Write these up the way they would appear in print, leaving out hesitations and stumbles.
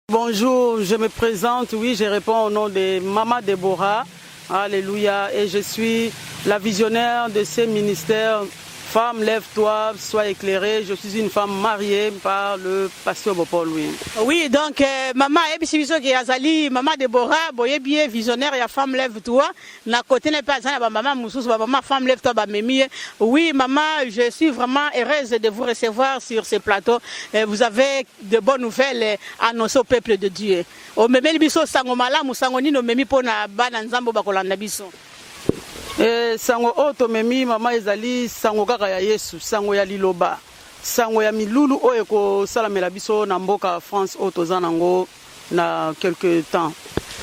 Bonjour, je me présente, oui, je réponds au nom de Maman Déborah, alléluia, et je suis la visionnaire de ces ministères. Femme, lève-toi, sois éclairée. Je suis une femme mariée par le pasteur Bopol. Oui, donc, maman, maman Déborah, boye bien visionnaire, et femme, lève-toi. Na côté n'est pas maman, maman, femme, lève-toi, oui, maman, je suis vraiment heureuse de vous recevoir sur ce plateau. Vous avez de bonnes nouvelles annoncées au peuple de Dieu. Au même biso sangomala, musangoni no memi pona bananzambo bakolanda biso. Sango oto memi mama ezali sango kaka ya Yesu, sango ya liloba, sango ya milulu oyo ko salamela biso na mboka France oto zanango na quelque temps.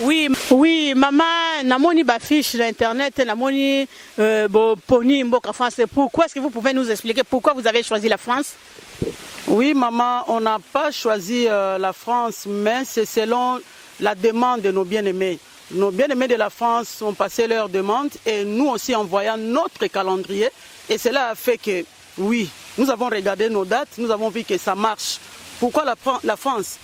Oui, oui, maman, namoni ba fiche sur internet, namoni poni mboka France. Pourquoi est-ce que vous pouvez nous expliquer pourquoi vous avez choisi la France? Oui, maman, on n'a pas choisi la France, mais c'est selon la demande de nos bien-aimés. Nos bien-aimés de la France ont passé leur demande et nous aussi envoyons notre calendrier. Et cela a fait que, oui, nous avons regardé nos dates, nous avons vu que ça marche. Pourquoi la France?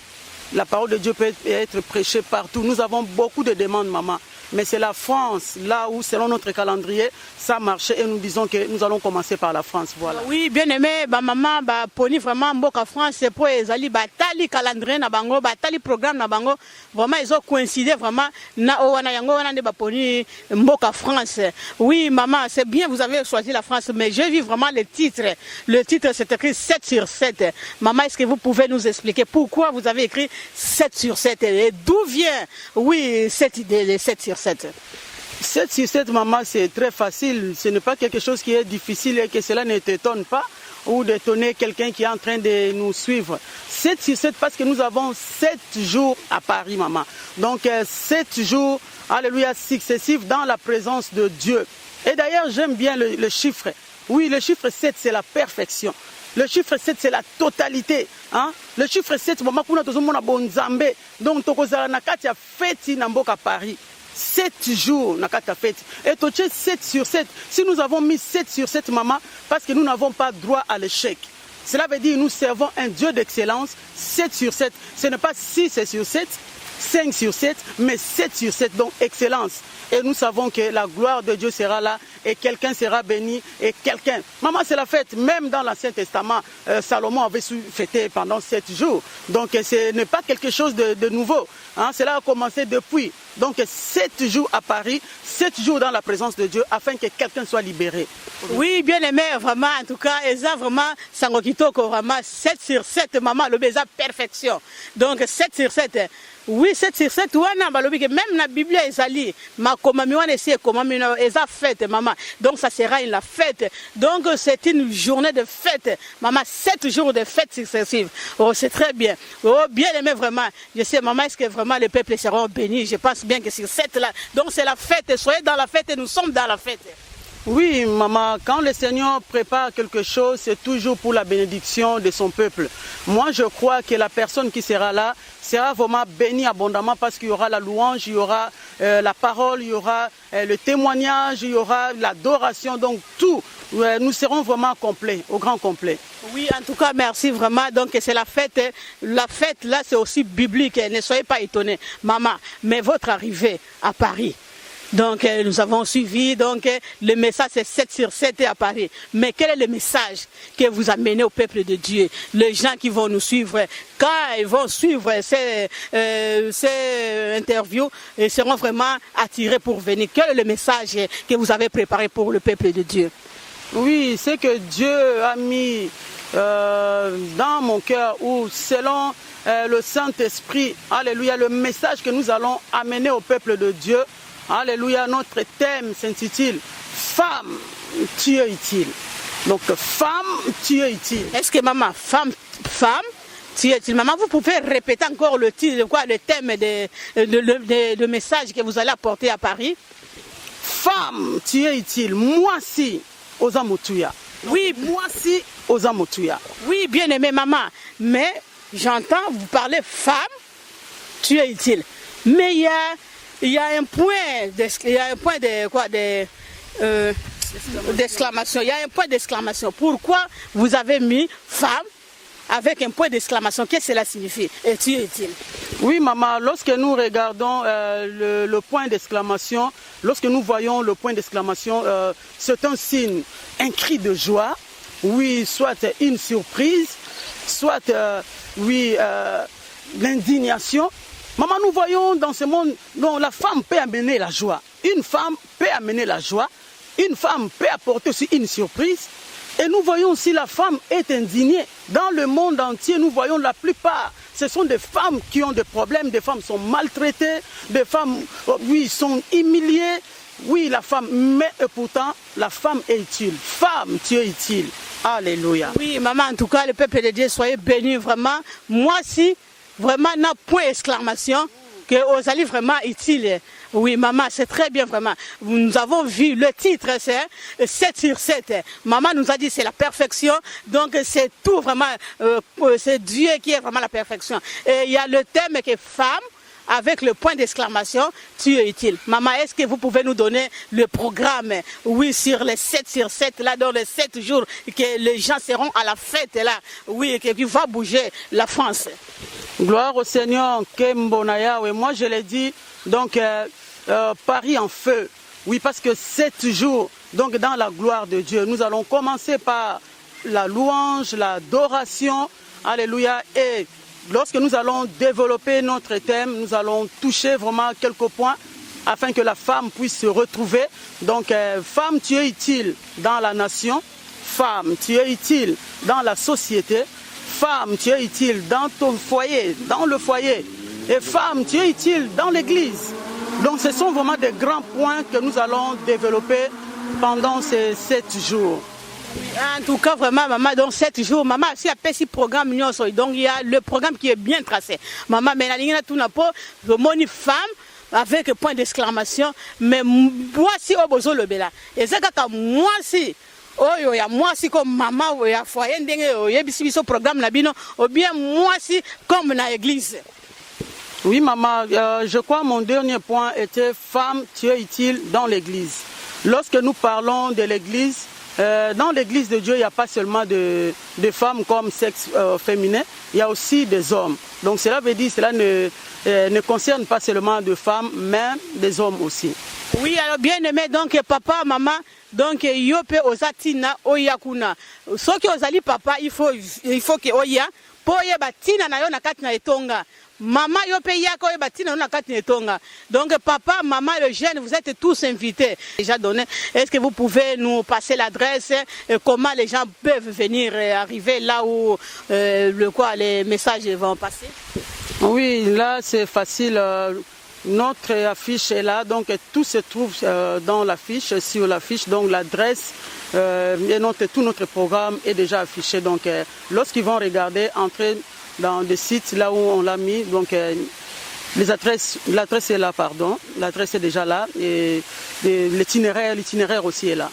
La parole de Dieu peut être prêchée partout. Nous avons beaucoup de demandes, maman. Mais c'est la France, là où, selon notre calendrier, ça marchait et nous disons que nous allons commencer par la France. Voilà. Oui, bien aimé, maman, poni vraiment Mboka France, c'est pour les alliés, tali calendrier na bango, tali programme na bango, vraiment ils ont coïncidé vraiment na owana yango wana de poni Mboka France. Oui, maman, c'est bien, vous avez choisi la France, mais j'ai vu vraiment le titre. Le titre, c'est écrit 7 sur 7. Maman, est-ce que vous pouvez nous expliquer pourquoi vous avez écrit 7 sur 7 et d'où vient, oui, cette idée de 7 sur 7? 7 sur 7, maman, c'est très facile. Ce n'est pas quelque chose qui est difficile et que cela ne t'étonne pas ou d'étonner quelqu'un qui est en train de nous suivre. 7 sur 7 parce que nous avons 7 jours à Paris, maman. Donc 7 jours, alléluia, successifs dans la présence de Dieu. Et d'ailleurs, j'aime bien le chiffre. Oui, le chiffre 7, c'est la perfection. Le chiffre 7, c'est la totalité. Hein? Le chiffre 7, maman, kuna tozomona bonzambe. Donc, tokozala na kati ya feti na mboka Paris. 7 jours, na kati ya feti. Et toche 7 sur 7. Si nous avons mis 7 sur 7, maman, parce que nous n'avons pas droit à l'échec. Cela veut dire que nous servons un Dieu d'excellence. 7 sur 7. Ce n'est pas 6 sur 7, 5 sur 7, mais 7 sur 7. Donc, excellence. Et nous savons que la gloire de Dieu sera là et quelqu'un sera béni et quelqu'un... Maman, c'est la fête. Même dans l'Ancien Testament, Salomon avait su fêter pendant 7 jours. Donc, ce n'est pas quelque chose de nouveau. Hein? Cela a commencé depuis. Donc, 7 jours à Paris, 7 jours dans la présence de Dieu afin que quelqu'un soit libéré. Oui, bien aimé, vraiment, en tout cas, Eza vraiment, Sangokitoko, vraiment, 7 sur 7, maman, le baiser perfection. Donc, 7 sur 7. Oui, 7 sur 7, même la Bible est allée. Ma commandement c'est commandement eza fête, maman. Donc ça sera une fête. Donc c'est une journée de fête. Maman, 7 jours de fête successives. Oh, c'est très bien. Oh, bien aimé vraiment. Je sais, maman, est-ce que vraiment les peuples seront bénis? Je pense bien que sur 7 là. Donc c'est la fête. Soyez dans la fête et nous sommes dans la fête. Oui, maman, quand le Seigneur prépare quelque chose, c'est toujours pour la bénédiction de son peuple. Moi, je crois que la personne qui sera là sera vraiment bénie abondamment parce qu'il y aura la louange, il y aura la parole, il y aura le témoignage, il y aura l'adoration, donc tout. Nous serons vraiment complets, au grand complet. Oui, en tout cas, merci vraiment. Donc, c'est la fête. La fête, là, c'est aussi biblique. Ne soyez pas étonnés, maman. Mais votre arrivée à Paris, donc nous avons suivi, donc le message c'est 7 sur 7 à Paris. Mais quel est le message que vous amenez au peuple de Dieu? Les gens qui vont nous suivre, quand ils vont suivre ces interviews, ils seront vraiment attirés pour venir. Quel est le message que vous avez préparé pour le peuple de Dieu? Oui, c'est que Dieu a mis dans mon cœur, ou selon le Saint-Esprit, alléluia, le message que nous allons amener au peuple de Dieu. Alléluia, notre thème s'intitule « Femme, tu es utile ». Donc, femme, tu es utile. Est-ce que maman, femme, tu es utile. Maman, vous pouvez répéter encore le titre, le thème de message que vous allez apporter à Paris. Femme, tu es utile. Moi si, aux Amotuya. Oui, moi si, aux Amotuya. Oui, bien aimé maman. Mais j'entends vous parler femme, tu es utile. Mais il y a un point d'exclamation. Il y a un point d'exclamation. Pourquoi vous avez mis femme avec un point d'exclamation? Qu'est-ce que cela signifie? Et tu es utile. Oui, maman, lorsque nous regardons le point d'exclamation, lorsque nous voyons le point d'exclamation, c'est un signe, un cri de joie, oui, soit une surprise, soit, l'indignation. Maman, nous voyons dans ce monde, dont la femme peut amener la joie. Une femme peut amener la joie. Une femme peut apporter aussi une surprise. Et nous voyons aussi la femme est indignée. Dans le monde entier, nous voyons la plupart, ce sont des femmes qui ont des problèmes, des femmes sont maltraitées, des femmes, oui, sont humiliées. Oui, la femme, mais pourtant, la femme est utile. Femme, tu es utile. Alléluia. Oui, maman, en tout cas, le peuple de Dieu, soyez bénis vraiment. Moi aussi, vraiment, n'a point d'exclamation que vous allez vraiment utile. Oui, maman, c'est très bien vraiment. Nous avons vu le titre, c'est 7 sur 7. Maman nous a dit c'est la perfection. Donc c'est tout vraiment, c'est Dieu qui est vraiment la perfection. Et il y a le thème qui est femme, avec le point d'exclamation, tu es utile. Maman, est-ce que vous pouvez nous donner le programme, oui, sur les 7 sur 7, là, dans les 7 jours, que les gens seront à la fête, là, oui, qui va bouger la France. Gloire au Seigneur, Kembonaya, et moi je l'ai dit, donc Paris en feu, oui, parce que 7 jours, donc dans la gloire de Dieu, nous allons commencer par la louange, l'adoration, alléluia, et lorsque nous allons développer notre thème, nous allons toucher vraiment quelques points afin que la femme puisse se retrouver. Donc, femme, tu es utile dans la nation. Femme, tu es utile dans la société. Femme, tu es utile dans ton foyer, dans le foyer. Et femme, tu es utile dans l'église. Donc, ce sont vraiment des grands points que nous allons développer pendant ces 7 jours. En tout cas, vraiment, maman, dans 7 jours, maman, si il y a un programme, donc il y a le programme qui est bien tracé. Maman, mais il y a tout n'a pas, une femme avec point d'exclamation, mais moi, si au besoin le bela. Et c'est quand moi, si. Oh, moi, si comme maman, il y a foyer, il y a programme, ou bien moi, si comme dans l'église. Oui, maman, je crois mon dernier point était femme, tu es utile dans l'église. Lorsque nous parlons de l'église, dans l'église de Dieu, il n'y a pas seulement de femmes comme sexe féminin, il y a aussi des hommes. Donc cela veut dire que cela ne concerne pas seulement des femmes, mais des hommes aussi. Oui, alors bien aimé, donc papa, maman, donc yope ozatina oyakuna. Ce qui ozali papa, il faut que oya, pour yabatina na yo na kati na etonga. Maman yope yako batina na kati netonga. Donc papa, maman, le jeune, vous êtes tous invités. Déjà donné. Est-ce que vous pouvez nous passer l'adresse, comment les gens peuvent venir arriver là où les messages vont passer? Oui, là c'est facile. Notre affiche est là, donc tout se trouve dans l'affiche, sur l'affiche, donc l'adresse et tout notre programme est déjà affiché. Donc lorsqu'ils vont regarder, entrer dans des sites là où on l'a mis, donc l'adresse est là, pardon, l'adresse est déjà là et l'itinéraire aussi est là.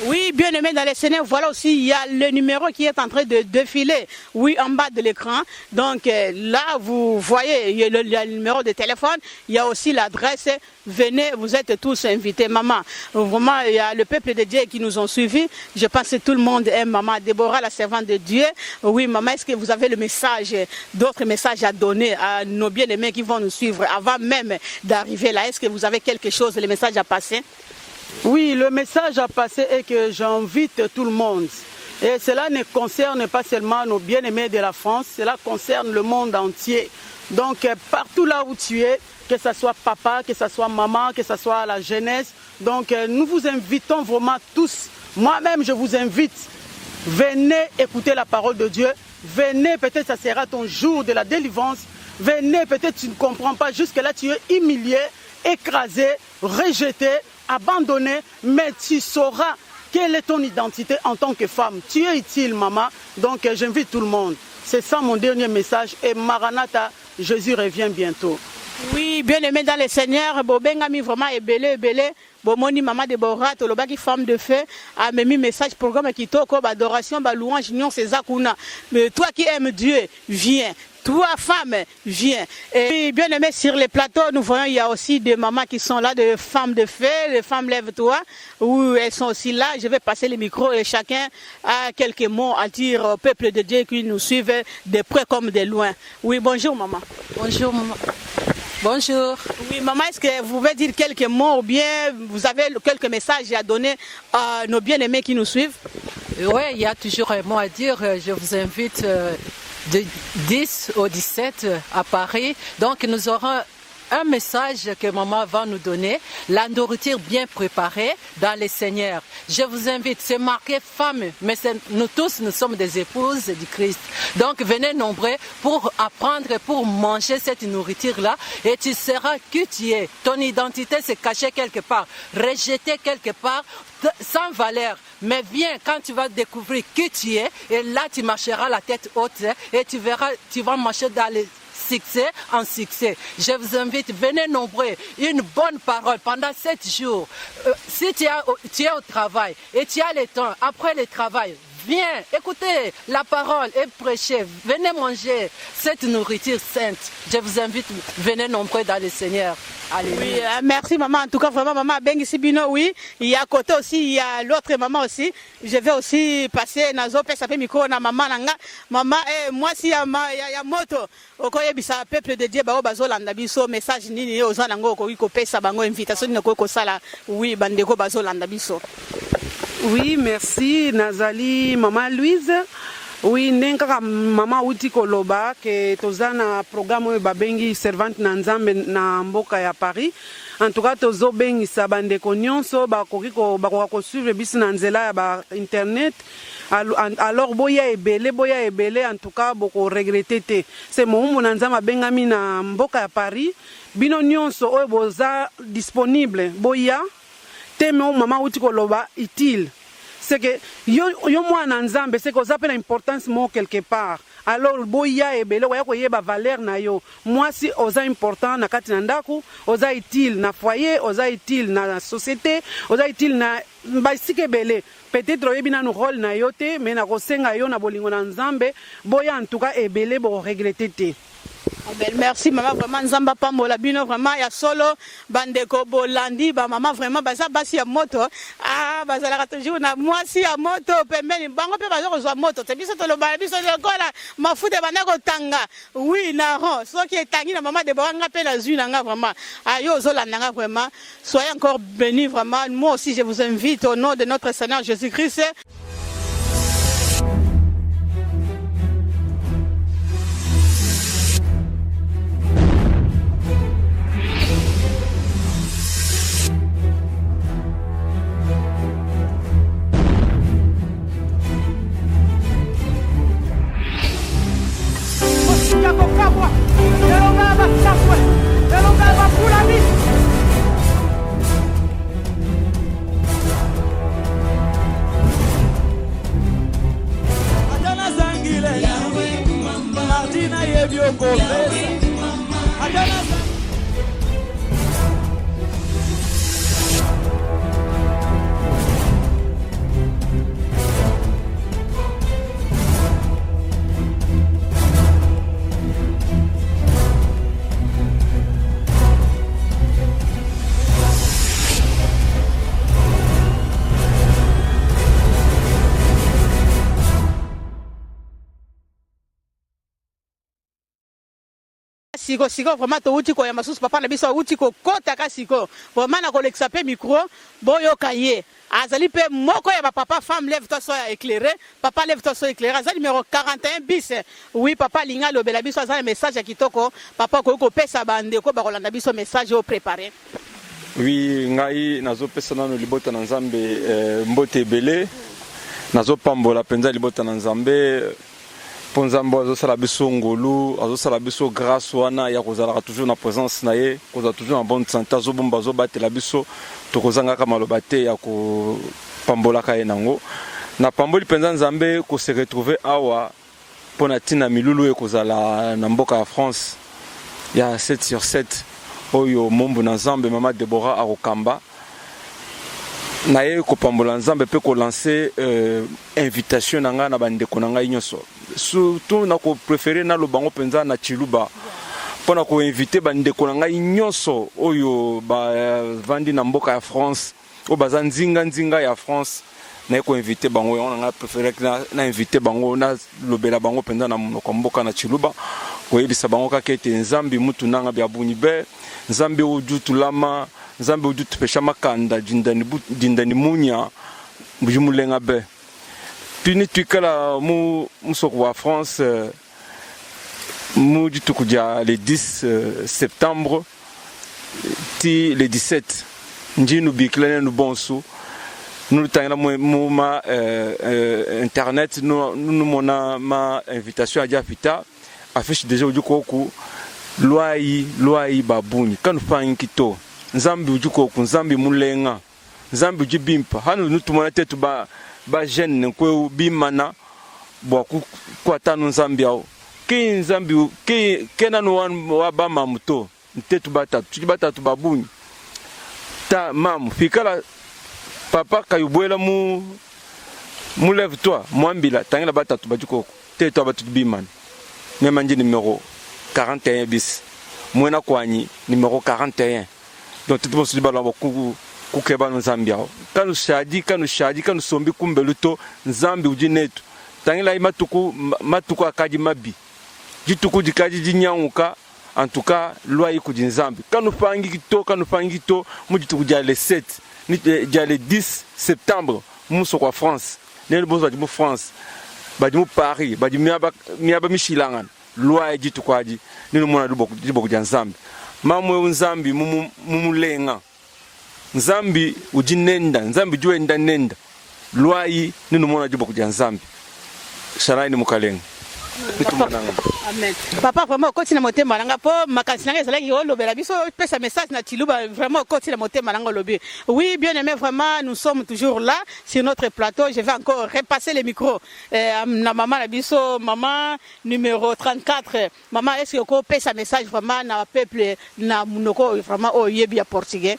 Oui, bien aimé dans les scénarios, voilà aussi, il y a le numéro qui est en train de défiler, oui, en bas de l'écran. Donc là, vous voyez, il y a le numéro de téléphone, il y a aussi l'adresse. Venez, vous êtes tous invités, maman. Vraiment, il y a le peuple de Dieu qui nous ont suivis. Je pense que tout le monde aime maman. Déborah, la servante de Dieu. Oui, maman, est-ce que vous avez le message, d'autres messages à donner à nos bien-aimés qui vont nous suivre avant même d'arriver là? Est-ce que vous avez quelque chose, le message à passer? Oui, le message à passer est que j'invite tout le monde. Et cela ne concerne pas seulement nos bien-aimés de la France, cela concerne le monde entier. Donc partout là où tu es, que ce soit papa, que ce soit maman, que ce soit la jeunesse, donc nous vous invitons vraiment tous. Moi-même, je vous invite. Venez écouter la parole de Dieu. Venez, peut-être ça sera ton jour de la délivrance. Venez, peut-être tu ne comprends pas. Jusque-là, tu es humilié, écrasé, rejeté, abandonné, mais tu sauras quelle est ton identité en tant que femme. Tu es utile, maman. Donc j'invite tout le monde. C'est ça mon dernier message. Et Maranatha, Jésus revient bientôt. Oui, bien aimé dans le Seigneur, Bobengami vraiment ebele. Bomoni maman de Borat, Olobaki femme de feu, a mis message programme qui toko, adoration, louange, non, c'est Zakuna. Mais toi qui aimes Dieu, viens. Toi, femme, viens. Et bien aimé, sur les plateaux, nous voyons, il y a aussi des mamans qui sont là, des femmes de feu, les femmes lève-toi, où elles sont aussi là. Je vais passer le micro et chacun a quelques mots à dire au peuple de Dieu qui nous suivent de près comme de loin. Oui, bonjour maman. Bonjour maman. Bonjour. Oui, maman, est-ce que vous pouvez dire quelques mots ou bien vous avez quelques messages à donner à nos bien-aimés qui nous suivent? Oui, il y a toujours un mot à dire. Je vous invite de 10 au 17 à Paris. Donc, nous aurons un message que maman va nous donner, la nourriture bien préparée dans le Seigneur. Je vous invite, c'est marqué femme, mais nous tous, nous sommes des épouses du Christ. Donc venez nombreux pour apprendre, pour manger cette nourriture-là et tu seras qui tu es. Ton identité s'est cachée quelque part, rejetée quelque part, sans valeur. Mais viens, quand tu vas découvrir qui tu es, et là tu marcheras la tête haute et tu verras, tu vas marcher dans les succès en succès. Je vous invite, venez nombreux, une bonne parole pendant 7 jours. Si tu es au travail et tu as le temps, après le travail, viens, écoutez la parole et prêchez. Venez manger cette nourriture sainte. Je vous invite, venez nombreux dans le Seigneur. Alléluia. Oui, merci maman. En tout cas, vraiment, maman Bengi Sibino, oui. Il y a à côté aussi, il y a l'autre maman aussi. Je vais aussi passer Nazo Pesape Miko na maman Nanga. Maman, moi si il y a moto. Okoye bisa peuple de Dieu, bao bazo landa biso message nini oza nango okoki kopesa bango invitation ni ko sala. Oui, bandeko bazo landa biso. Oui, merci Nazali, maman Louise. Oui, nenga mama uti koloba ke tozana programme babengi servante na Nzambe na mboka ya Paris. En tout cas tozo bengi sabandeko nyonso bakoki ko suivre bisi na nzela ya ba internet. Alors boya ebele en tout cas boko regretter te. C'est mo na Nzambe bengami na mboka ya Paris. Bino nyonso oyo boza disponible boya teme o mama uti koloba utile. C'est que yo mwana Nzambe c'est que ça appelle l'importance mo quelque part. Alors boya ebele waya ko yeba valeur na yo. Moi si oza important na kati na ndaku, oza utile na foyer, oza utile na société, oza utile na basike ebele. Peut-être oyebi na no rôle na yo te, mais na kosenga yo na bolingo na Nzambe, boya en tout cas ebele bo regretter te. Merci maman, vraiment Nzamba Pambola bino vraiment ya solo bandeko bolandi ba maman vraiment baza basi ya moto bazala toujours na mwasi ya moto pembeni bango pe bazo kozwa moto te biso toloba biso lokola mafuta bana kotanga oui na ron soki etangi na maman de banga pe la zui nanga vraiment ayo zolanda nga vraiment soyez encore bénis vraiment. Moi aussi je vous invite au nom de notre Seigneur Jésus-Christ. Siko vraiment to uti ko ya masusu papa na biso uti ko kota ka siko vraiment na kolekisa pe micro boyo kaye azali pe moko ya papa femme lève-toi sois éclairé papa lève-toi sois éclairé azali numéro 41 bis. Oui papa linga lobela biso azali message ya kitoko papa ko pesa bande ko ba kolanda biso message au préparer. Oui ngai nazo pesa nano libota na Nzambe mbote ebele nazo pambola penza libota na Nzambe. Ponzambo azosala biso ngolu azosala biso grâce wana ya kozala toujours na présence na ye kozala toujours en bonne santé azobomba azobatela biso tokozanga ka maloba te ya kopambola ka ye nango na pamboli penza Nzambe ko se retrouver awa pona tina milulu ekozala na mboka ya France ya 7 sur 7 oyo mombo na Nzambe mama Deborah akokamba na ye kopambola Nzambe pe ko lancer invitation na nga na bandeko na ngai nyonso surtout na ko préférer na lobango penza na Chiluba pona ko inviter bandeko na ngai nyonso oyo ba vandi na mboka ya France o baza nzinga ya France na ko inviter bango on nga préférer na inviter bango na lobela bango penza na monoko mboka na Chiluba ko yebisa bango kaka ete Nzambe mutu nanga bya bunibe Nzambe ojutu lama Nzambe ojutu pesha makanda jindani munya bujimulenga be pini tukala musoko wa France mu jitu kuja le 10 septembre ti le 17 njinu biklene nu bonsu nous tangela ma internet nous mona ma invitation à Diafita affiche déjà ujukoku loai babuni kanu fankito Nzambi ujukoku Nzambi mulenga Nzambi ujibimpa hanu nutumona tetu ba jeune ko bimana bo ku atanu Nzambi ao ki Nzambi ki kenanu wa ba mamuto tetu batatu babuni ta mamu fikala papa kayubwela mu lève-toi mwambila tangela batatu bajuko tetu abatu bimana Nemanje numéro 41 bis Mwena Kwanyi numéro 41 donc tout le monde se dit ku keba Nzambi ao kanu shadi kanu sombi kumbeluto Nzambi ujinetu tangela matuku akaji mabi jituku dikaji jinyanguka en tout cas loi ikuji Nzambi kanu fangi kito mujituku dia le 7 ni dia le 10 septembre muso kwa France ne bozo di France badimu Paris badimu miaba mishilangan loi jitu kwaji nino mona dubo kujya Nzambi mamwe Nzambi mumulenga Nzambi ujinenda Nzambi juenda nenda loi nino mona dubo kujya Nzambi sharaini mukalenga Amen. Papa vraiment continue monter malanga po makansi nanga ezala ki olobela biso pesa message na Chiluba vraiment continue monter malanga lobi. Oui, bien aimé vraiment nous sommes toujours là sur notre plateau. Je vais encore repasser le micro na maman la biso maman numéro 34. Maman est-ce que ko pesa message vraiment na peuple na munoko vraiment o yebi portugais.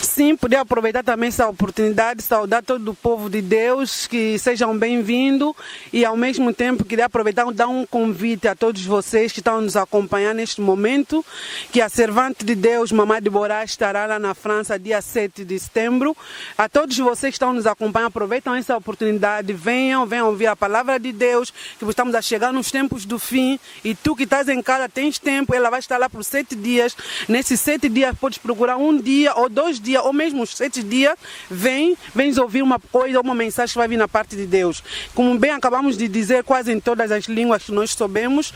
Sim, poder aproveitar também essa oportunidade, saudar todo o povo de Deus, que sejam bem-vindos e ao mesmo tempo queria aproveitar e dar um convite a todos vocês que estão nos acompanhando neste momento, que a servante de Deus, Mamã Deborah, estará lá na França dia 7 de setembro. A todos vocês que estão nos acompanhando, aproveitam essa oportunidade, venham ouvir a palavra de Deus, que estamos a chegar nos tempos do fim e tu que estás em casa tens tempo, ela vai estar lá por 7 dias. Nesses 7 dias podes procurar um dia ou 2 dias ou mesmo os 7 dias, vens ouvir uma coisa, uma mensagem que vai vir na parte de Deus. Como bem acabamos de dizer, quase em todas as línguas que nós soubemos,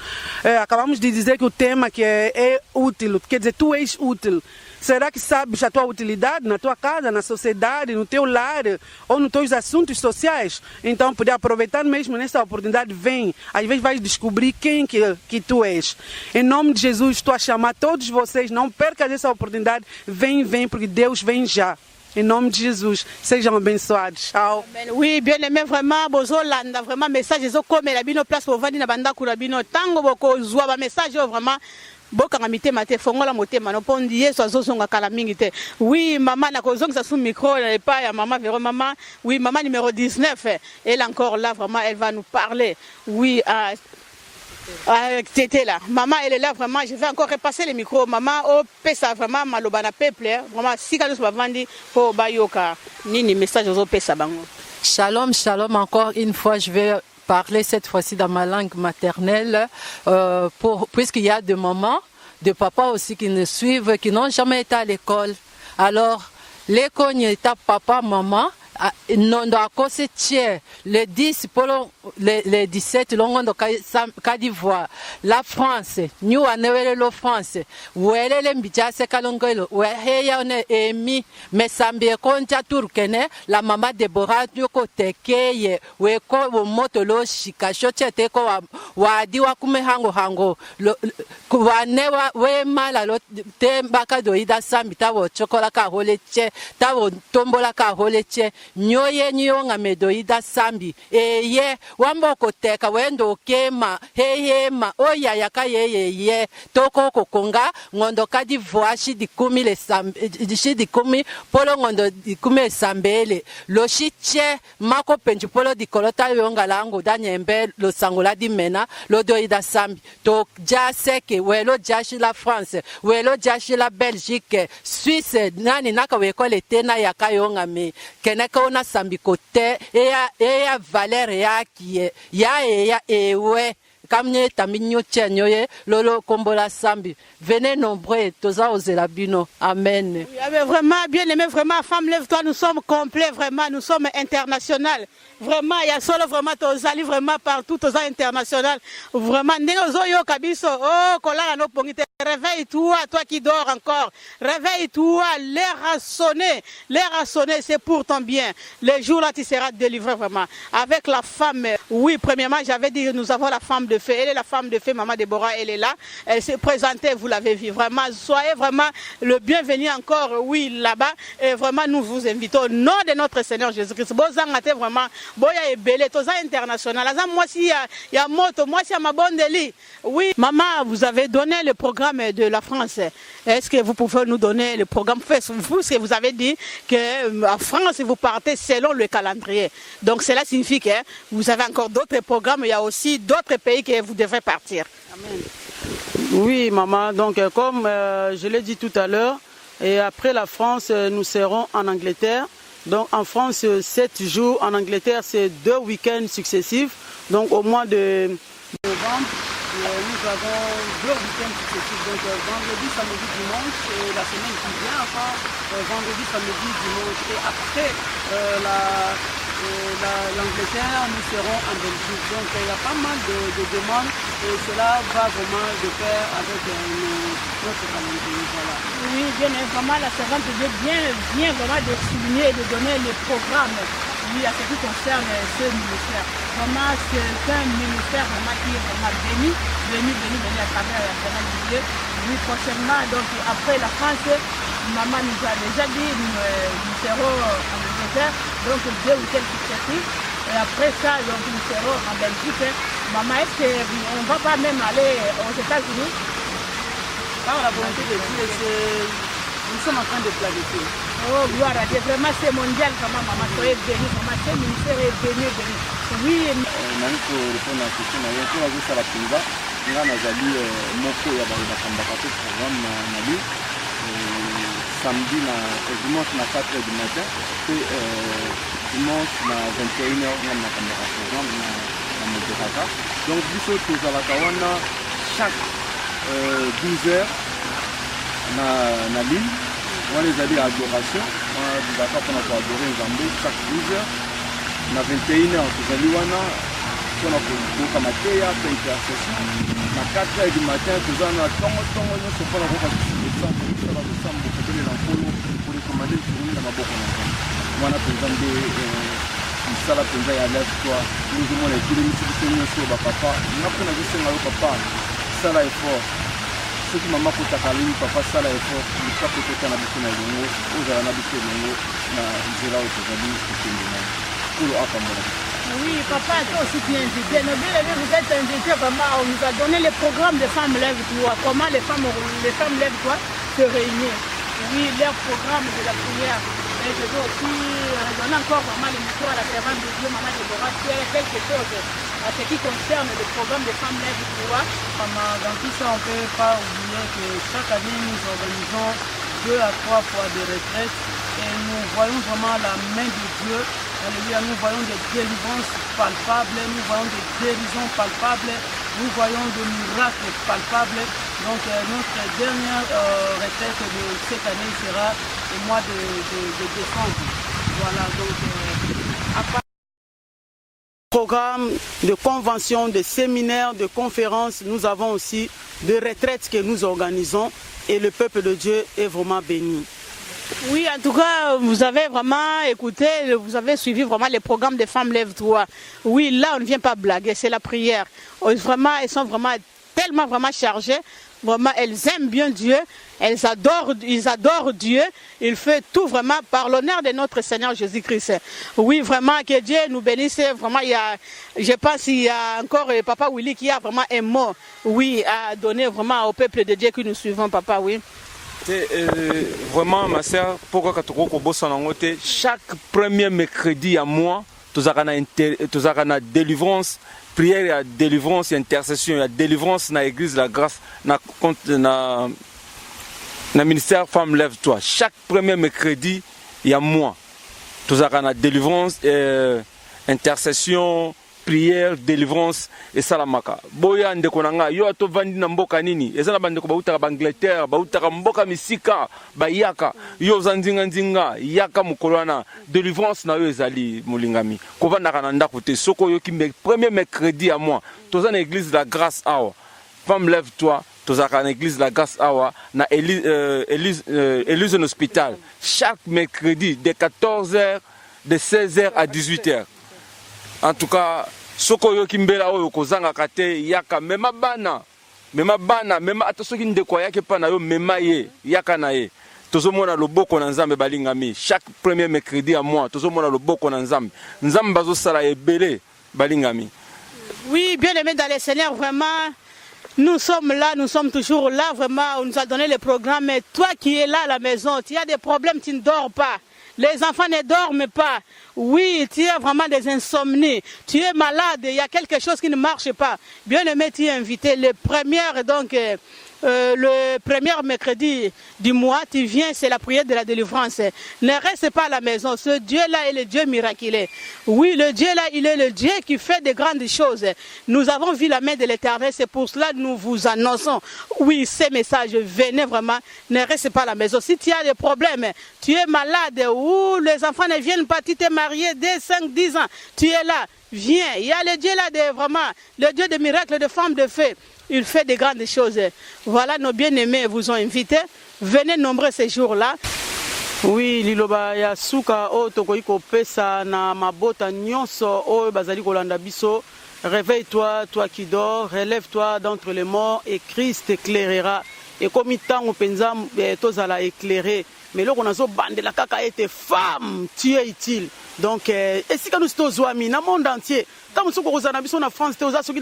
acabamos de dizer que o tema que é útil, quer dizer, tu és útil. Será que sabes a tua utilidade na tua casa, na sociedade, no teu lar ou nos teus assuntos sociais? Então, poder aproveitar mesmo nessa oportunidade, vem. Às vezes vais descobrir quem que tu és. Em nome de Jesus, estou a chamar todos vocês, não percas essa oportunidade. Vem, porque Deus vem já. Em nome de Jesus, sejam abençoados. Tchau. Oui, bien aimé, vraiment, bozolanda, vraiment, message, comme la bino place pour vendre na banda kurabino, tango boko zwa message, vraiment. Bokanga mitema te fongola motema no pondi yeso azozonga kala mingi te. Oui, maman na kozongisa sous micro pas ya maman Véro maman. Oui, maman numéro 19, elle est encore là vraiment, elle va nous parler. Oui, t'étais là. Maman, elle est là vraiment, je vais encore repasser le micro. Maman, oh pesa vraiment malobana peuple, vraiment si kalos bavandi po bayoka nini message aux pesa bango. Shalom, shalom encore une fois, je vais parler cette fois-ci dans ma langue maternelle, puisqu'il y a des mamans, des papas aussi qui nous suivent, qui n'ont jamais été à l'école. Alors, l'école est à papa, maman, non à cause tiers, les 10 pour les 17 longs de Côte d'Ivoire, la France, nous à la France, où elle est l'embitiasse calongolo, où elle est émis, mais ça me compte à Tourkene, la maman Deborah du côté keye, où est au motolo chikachote ko wadi wa kume hango, wanewa we mala lo tembaka doida sambita wo chokola ka holeche, ta wo tombola ka holeche. nyoye nyonga medoida sambi ye wamboko teka wendo kema heyema oya yaka ye toko kokonga ngondo kadi voashi dikumi le sambe dikumi polo ngondo dikumi sambele lo shiche mako penju polo dikolota yonga lango danyembe lo sangola di mena lo doida sambi to jaseke welo jashi la France welo jashi la Belgique Suisse nani naka wekole tena yaka yonga me keneka ona sambi kote eya valeur yaki ya ewe kamne taminyo chenyoye lolo kombola sambi venez nombreux toza ozela bino amen. Oui, vraiment bien aimé, vraiment femme lève-toi, nous sommes complets, vraiment nous sommes international. Vraiment il y a solo vraiment tozali vraiment partout toza international. Vraiment ndezo yo kabiso oh kolala no pongite réveille-toi toi qui dors encore. Réveille-toi, l'air a sonné, c'est pour ton bien. Les jours là tu seras délivré vraiment. Avec la femme, oui, premièrement j'avais dit nous avons la femme de feu. Elle est la femme de feu, Maman Déborah, elle est là. Elle s'est présentée, vous l'avez vu. Vraiment, soyez vraiment le bienvenu encore, oui, là-bas. Et vraiment, nous vous invitons au nom de notre Seigneur Jésus-Christ. Bozangate vraiment, boya et belé, toza international. Moi, si il y a moto, moi, si il y a ma bonne délit. Oui, maman, vous avez donné le programme de la France. Est-ce que vous pouvez nous donner le programme fait? Vous, ce que vous avez dit qu'en France, vous partez selon le calendrier. Donc, cela signifie que vous avez encore d'autres programmes. Il y a aussi d'autres pays que vous devrez partir. Amen. Oui, maman. Donc, comme je l'ai dit tout à l'heure, et après la France, nous serons en Angleterre. Donc, en France, 7 jours. En Angleterre, c'est 2 week-ends successifs. Donc, au mois de novembre, nous avons 2 week-ends successifs. Donc, vendredi, samedi, dimanche, et la semaine qui vient, enfin, vendredi, samedi, dimanche. Et après l'Angleterre, nous serons en Belgique. Donc il y a pas mal de demandes et cela va vraiment de pair avec notre calendrier. Voilà. Oui, bien vraiment, la servante vient vraiment de souligner et de donner le programme oui, à ce qui concerne ce ministère. Vraiment, c'est un ministère vraiment qui est vraiment béni à travers la canal du Dieu. Oui, prochainement, donc après la France, maman nous a déjà dit, nous serons en Angleterre, donc 2 week-ends successifs. Et après ça, donc, nous serons en Belgique. Maman, est-ce qu'on ne va pas même aller aux États-Unis? Par la volonté de Dieu, nous sommes en train de planifier. Oh, gloire à Dieu. Vraiment, c'est mondial, vraiment, maman. Soyez bénis, maman. Ce ministère est béni. Oui. Naniko répondre à la question, il y a un peu à la Pinga. Il y a un moko ya bakambaka programme na lui. Samedi dimanche na 4h du matin et dimanche na 21h na kambaka programme na modéraka. Donc biso tozalaka wana chaque 12h na ligne. On les a dit adoration, on a pour adorer Nzambe chaque 12h. Na 21h tozali wana on a pour mateya pour intercession. Na 4h du matin tozana tongo nyonso pour la roka pour recommander le na maboko na Nzambe. Wana Nzambe misala penza ya lève-toi. Nous avons les kilomètres nyonso ba papa. Na pona bisenga yo papa. Sala effort. Ce qui maman kotaka lini papa sala effort. Le papa kotaka na biso na longo. Ozala na biso longo na nzela o tozali kutendena. Oui, papa, toi aussi tu es invité. Vous êtes invité vraiment. On nous a donné le programme de femmes lève-toi. Comment les femmes lève-toi se réunir. Oui, leur programme de la prière. Et je veux aussi donner encore vraiment le micro à la servante de Dieu, Maman Déborah, qui a quelque chose à ce qui concerne le programme de femmes lève-toi. Dans tout ça, on ne peut pas oublier que chaque année, nous organisons 2 à 3 fois des retraites et nous voyons vraiment la main de Dieu. Alléluia, nous voyons des délivrances palpables, nous voyons des guérisons palpables, nous voyons des miracles palpables. Donc notre dernière retraite de cette année sera au mois de décembre. Voilà, donc à part programme de conventions, de séminaires, de conférences, nous avons aussi des retraites que nous organisons et le peuple de Dieu est vraiment béni. Oui, en tout cas, vous avez vraiment écouté, vous avez suivi vraiment les programmes des femmes lève-toi. Oui, là, on ne vient pas blaguer, c'est la prière. Vraiment, elles sont vraiment tellement chargées. vraiment, elles aiment bien Dieu, ils adorent Dieu, ils font tout vraiment par l'honneur de notre Seigneur Jésus-Christ. Oui, vraiment, que Dieu nous bénisse. Vraiment, je pense qu'il y a encore Papa Willy qui a vraiment un mot, oui, à donner vraiment au peuple de Dieu que nous suivons, Papa, oui. Vraiment, ma sœur, pourquoi chaque premier mercredi à moi, tu as une délivrance, prière, délivrance, intercession, délivrance dans l'église de la grâce, dans le ministère Femme Lève-toi. Chaque premier mercredi, il y a moi. Tu as une délivrance, intercession, prière, délivrance et salamaka. Boya ndeko nanga yo to vandi na mboka nini ezala bandeko bautaka ba Angleterre bautaka mboka misika bayaka yo zanzinga nzinga yaka mukolwana délivrance na yo ezali mulingami kovanda kana ndako te soko yo ki premier mercredi à moi toza na église de la grâce awa Femme Lève-toi toza na église de la grâce awa na Élise un hôpital chaque mercredi de 14h de 16h à 18h. En tout cas, soko yo kimbela oyo kozanga kate yaka mema bana mema atosoki ndeko yake pa na yo mema ye yaka na ye tozomona loboko na Nzambe balingami chaque premier mercredi à mois tozomona loboko na Nzambe bazo sala ebele balingami. Oui, bien aimé dans le Seigneur, vraiment nous sommes là, nous sommes toujours là, vraiment on nous a donné le programme, mais toi qui es là à la maison, tu as des problèmes, tu ne dors pas. Les enfants ne dorment pas. Oui, tu as vraiment des insomnies. Tu es malade, il y a quelque chose qui ne marche pas. Bien aimé, tu es invité. Le premier mercredi du mois, tu viens, c'est la prière de la délivrance. Ne reste pas à la maison. Ce Dieu-là est le Dieu miraculeux. Oui, le Dieu-là, il est le Dieu qui fait de grandes choses. Nous avons vu la main de l'Éternel, c'est pour cela que nous vous annonçons. Oui, ces messages, venez vraiment, ne reste pas à la maison. Si tu as des problèmes, tu es malade ou les enfants ne viennent pas, tu t'es marié dès 5-10 ans, tu es là, viens. Il y a le Dieu là, vraiment, le Dieu des miracles, de femmes de feu. Il fait de grandes choses. Voilà, nos bien-aimés vous ont invité. Venez nombreux ces jours-là. Oui, liloba ya suka o tokoki kopesa na mabota nyonso o bazali kolanda biso. Réveille-toi, toi qui dors, relève-toi d'entre les morts et Christ éclairera. Et comme il tango penza tozala éclairé. Mais là, on a bandé la caca était femme, tu es utile. Donc, et si nous sommes dans le monde entier, quand nous sommes en France, nous sommes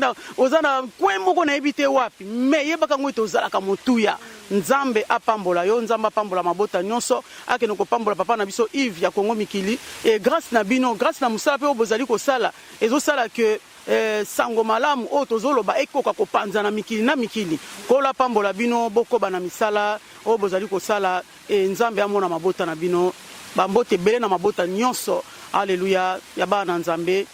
mais Nzambe apambola yo Nzamba apambola mabota nyonso ake noko pambola papa na biso Yves ya Congo Mikili et grâce na bino grâce na musala pe obozali ko sala ezo sala que sango malamu o tozoloba ekoka ko panza na mikili kola pambola bino boko bana misala obozali ko sala Nzambe amona mabota na bino bambote bele na mabota nyonso. Alléluia ya bana Nzambe.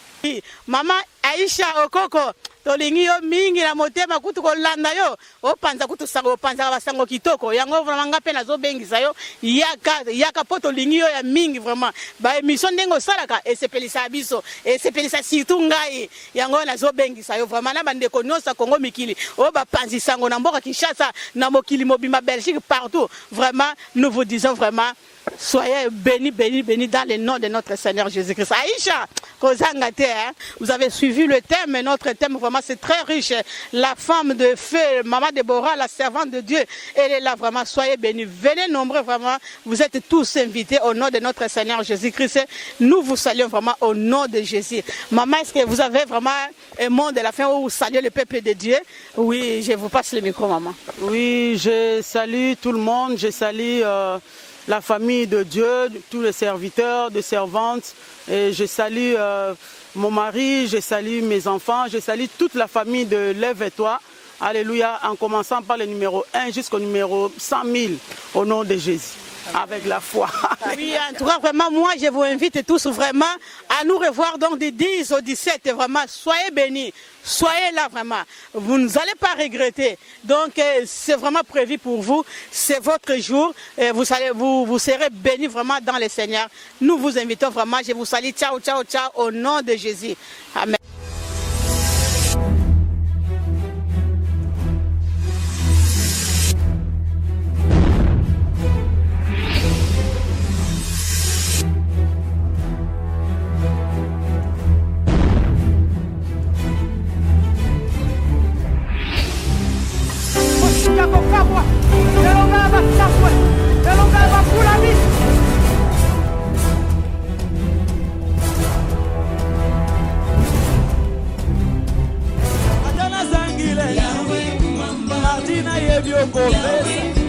Mama Aisha Okoko tolingi yo mingi na motema kutu kolanda yo opanza kutu sango panza basango kitoko yango vraiment ngape nazo bengisa yo yaka poto lingi yo ya mingi vraiment ba émission ndengo salaka et sepelisa biso et sepelisa surtout ngai yango nazo bengisa yo vraiment na bandeko nyonso Congo Mikili o ba panzi sango na mboka Kinshasa na mokili mobima Belgique partout vraiment nous vous disons vraiment soyez bénis, bénis, bénis dans le nom de notre Seigneur Jésus-Christ. Aïcha, vous avez suivi le thème, notre thème vraiment c'est très riche. La femme de feu, Maman Déborah, la servante de Dieu, elle est là vraiment, soyez bénis. Venez nombreux vraiment, vous êtes tous invités au nom de notre Seigneur Jésus-Christ. Nous vous saluons vraiment au nom de Jésus. Maman, est-ce que vous avez vraiment un mot de la fin où vous saluez le peuple de Dieu? Oui, je vous passe le micro, maman. Oui, je salue tout le monde, je salue la famille de Dieu, tous les serviteurs, de servantes, et je salue mon mari, je salue mes enfants, je salue toute la famille de Lève-toi. Alléluia, en commençant par le numéro 1 jusqu'au numéro 100 000 au nom de Jésus. Avec la foi. Oui, en tout cas, vraiment, moi, je vous invite tous vraiment à nous revoir donc du 10 au 17. Vraiment, soyez bénis. Soyez là vraiment. Vous n'allez pas regretter. Donc, c'est vraiment prévu pour vous. C'est votre jour. Vous serez bénis vraiment dans le Seigneur. Nous vous invitons vraiment. Je vous salue. Ciao, ciao, ciao. Au nom de Jésus. Amen. Chicago bioko pesa